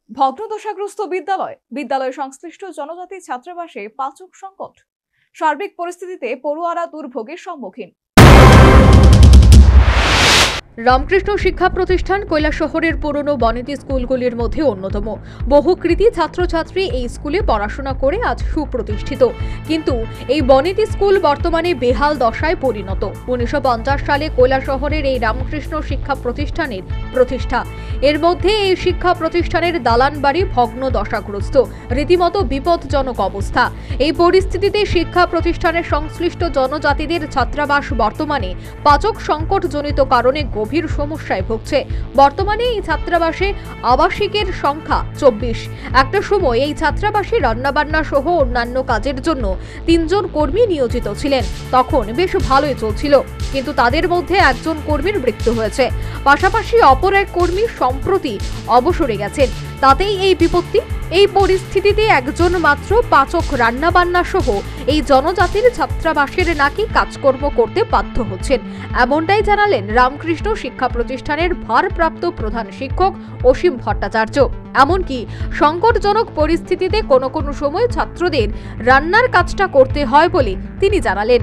ভগ্নদশাগ্রস্ত বিদ্যালয় সংশ্লিষ্ট জনজাতি ছাত্রাবাসে পাচক সংকট। সার্বিক পরিস্থিতিতে পড়ুয়ারা দুর্ভোগের সম্মুখীন। রামকৃষ্ণ শিক্ষা প্রতিষ্ঠান কৈলাসহরের পুরনো বনেদি স্কুলগুলির মধ্যে অন্যতম। বহু কৃতি ছাত্রছাত্রী এই স্কুলে পড়াশোনা করে আজ সুপ্রতিষ্ঠিত, কিন্তু এই বনেদি স্কুল বর্তমানে বেহাল দশায় পরিণত। 1950 সালে কৈলাসহরের এই রামকৃষ্ণ শিক্ষা প্রতিষ্ঠানের প্রতিষ্ঠা। এর মধ্যে এই শিক্ষা প্রতিষ্ঠানের দালান বাড়ি ভগ্ন দশাগ্রস্ত, রীতিমতো বিপদজনক অবস্থা। এই পরিস্থিতিতে শিক্ষা প্রতিষ্ঠানের সংশ্লিষ্ট জনজাতিদের ছাত্রাবাস বর্তমানে পাচক সংকটজনিত কারণে গভীর সমস্যায় ভুগছে। বর্তমানে এই ছাত্রাবাসে আবাসিকের সংখ্যা 24। একটা সময় এই ছাত্রাবাসে রান্নাবান্না সহ অন্যান্য কাজের জন্য 3 জন কর্মী নিয়োজিত ছিলেন। তখন বেশ ভালোই চলছিল, কিন্তু তাদের মধ্যে একজন কর্মীর মৃত্যু হয়েছে। পাশাপাশি অপর এক কর্মী সম্প্রতি অবসরে গেছেন। তাতেই এই বিপত্তি। এই পরিস্থিতিতে একজন মাত্র পাচক রান্নাবান্না সহ এই জনজাতির ছাত্রাবাসের নাকি কাজকর্ম করতে বাধ্য হচ্ছেন, এমনটাই জানালেন রামকৃষ্ণ শিক্ষা প্রতিষ্ঠানের ভারপ্রাপ্ত প্রধান শিক্ষক অসীম ভট্টাচার্য। এমনকি সংকটজনক পরিস্থিতিতে কোনো কোনো সময় ছাত্রদের রান্নার কাজটা করতে হয় বলে তিনি জানালেন।